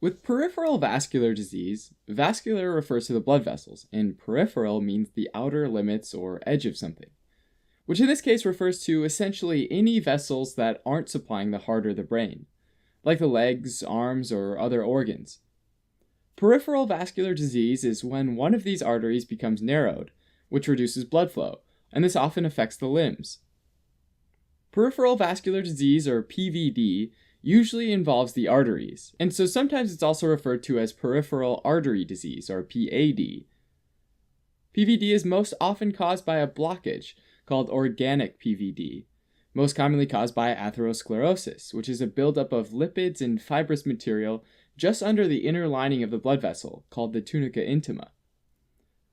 With peripheral vascular disease, vascular refers to the blood vessels, and peripheral means the outer limits or edge of something, which in this case refers to essentially any vessels that aren't supplying the heart or the brain, like the legs, arms, or other organs. Peripheral vascular disease is when one of these arteries becomes narrowed, which reduces blood flow, and this often affects the limbs. Peripheral vascular disease, or PVD, usually involves the arteries, and so sometimes it's also referred to as peripheral artery disease, or PAD. PVD is most often caused by a blockage called organic PVD, most commonly caused by atherosclerosis, which is a buildup of lipids and fibrous material just under the inner lining of the blood vessel, called the tunica intima.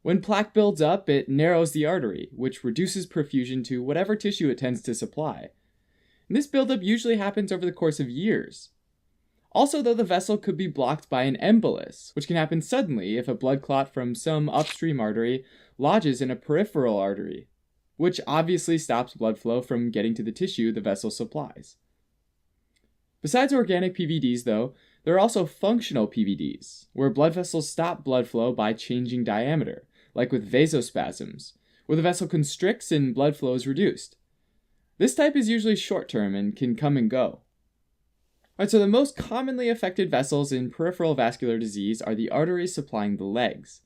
When plaque builds up, it narrows the artery, which reduces perfusion to whatever tissue it tends to supply. And this buildup usually happens over the course of years. Also, though, the vessel could be blocked by an embolus, which can happen suddenly if a blood clot from some upstream artery lodges in a peripheral artery, which obviously stops blood flow from getting to the tissue the vessel supplies. Besides organic PVDs, though, there are also functional PVDs, where blood vessels stop blood flow by changing diameter, like with vasospasms, where the vessel constricts and blood flow is reduced. This type is usually short-term and can come and go. Alright, so the most commonly affected vessels in peripheral vascular disease are the arteries supplying the legs.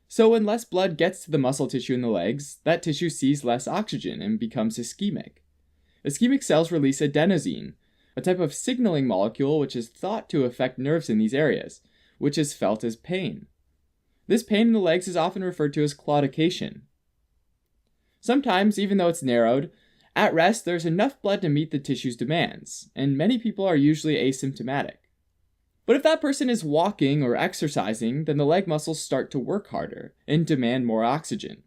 So when less blood gets to the muscle tissue in the legs, that tissue sees less oxygen and becomes ischemic. Ischemic cells release adenosine, a type of signaling molecule which is thought to affect nerves in these areas, which is felt as pain. This pain in the legs is often referred to as claudication. Sometimes, even though it's narrowed, at rest there's enough blood to meet the tissue's demands, and many people are usually asymptomatic. But if that person is walking or exercising, then the leg muscles start to work harder and demand more oxygen.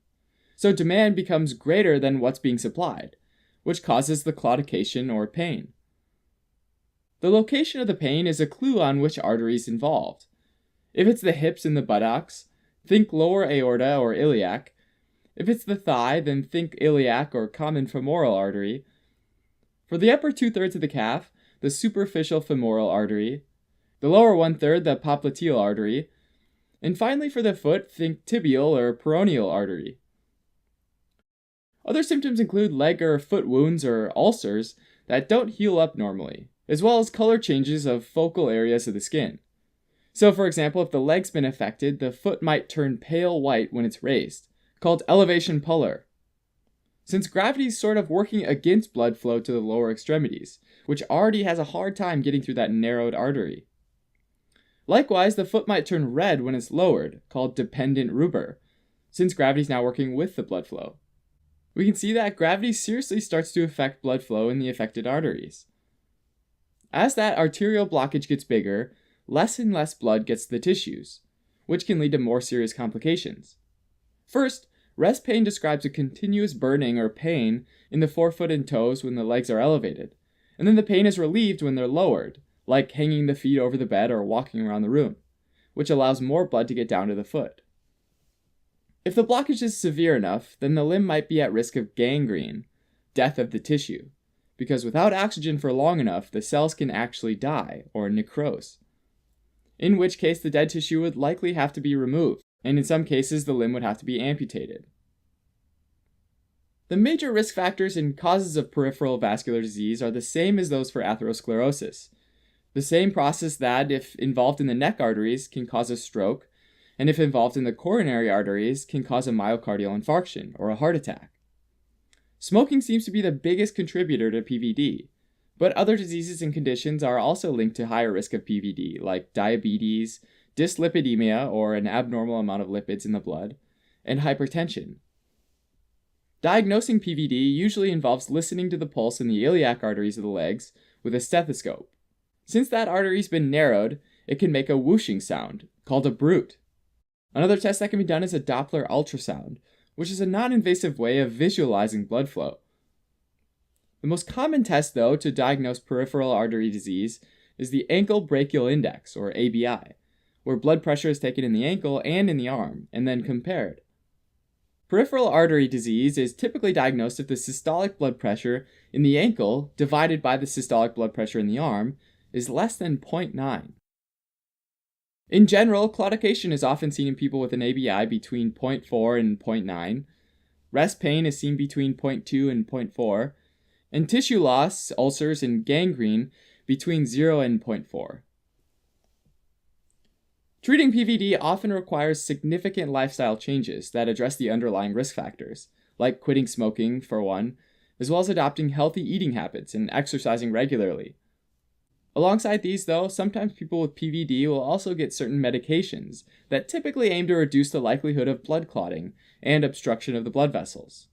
So demand becomes greater than what's being supplied, which causes the claudication or pain. The location of the pain is a clue on which artery is involved. If it's the hips and the buttocks, think lower aorta or iliac. If it's the thigh, then think iliac or common femoral artery. For the upper 2/3 of the calf, the superficial femoral artery. The lower 1/3, the popliteal artery. And finally for the foot, think tibial or peroneal artery. Other symptoms include leg or foot wounds or ulcers that don't heal up normally, as well as color changes of focal areas of the skin. So for example, if the leg's been affected, the foot might turn pale white when it's raised, called elevation pallor. Since gravity is sort of working against blood flow to the lower extremities, which already has a hard time getting through that narrowed artery. Likewise, the foot might turn red when it's lowered, called dependent rubor, since gravity is now working with the blood flow. We can see that gravity seriously starts to affect blood flow in the affected arteries. As that arterial blockage gets bigger, less and less blood gets to the tissues, which can lead to more serious complications. First, rest pain describes a continuous burning or pain in the forefoot and toes when the legs are elevated, and then the pain is relieved when they're lowered, like hanging the feet over the bed or walking around the room, which allows more blood to get down to the foot. If the blockage is severe enough, then the limb might be at risk of gangrene, death of the tissue, because without oxygen for long enough, the cells can actually die, or necrose. In which case the dead tissue would likely have to be removed, and in some cases the limb would have to be amputated. The major risk factors and causes of peripheral vascular disease are the same as those for atherosclerosis. The same process that, if involved in the neck arteries, can cause a stroke, and if involved in the coronary arteries, can cause a myocardial infarction or a heart attack. Smoking seems to be the biggest contributor to PVD, but other diseases and conditions are also linked to higher risk of PVD, like diabetes, dyslipidemia, or an abnormal amount of lipids in the blood, and hypertension. Diagnosing PVD usually involves listening to the pulse in the iliac arteries of the legs with a stethoscope. Since that artery's been narrowed, it can make a whooshing sound, called a bruit. Another test that can be done is a Doppler ultrasound, which is a non-invasive way of visualizing blood flow. The most common test, though, to diagnose peripheral artery disease is the ankle brachial index, or ABI, where blood pressure is taken in the ankle and in the arm, and then compared. Peripheral artery disease is typically diagnosed if the systolic blood pressure in the ankle divided by the systolic blood pressure in the arm is less than 0.9. In general, claudication is often seen in people with an ABI between 0.4 and 0.9. Rest pain is seen between 0.2 and 0.4, and tissue loss, ulcers, and gangrene between 0 and 0.4. Treating PVD often requires significant lifestyle changes that address the underlying risk factors, like quitting smoking, for one, as well as adopting healthy eating habits and exercising regularly. Alongside these, though, sometimes people with PVD will also get certain medications that typically aim to reduce the likelihood of blood clotting and obstruction of the blood vessels.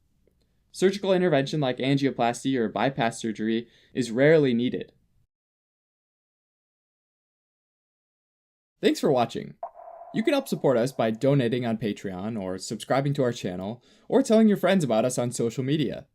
Surgical intervention like angioplasty or bypass surgery is rarely needed. Thanks for watching. You can help support us by donating on Patreon or subscribing to our channel or telling your friends about us on social media.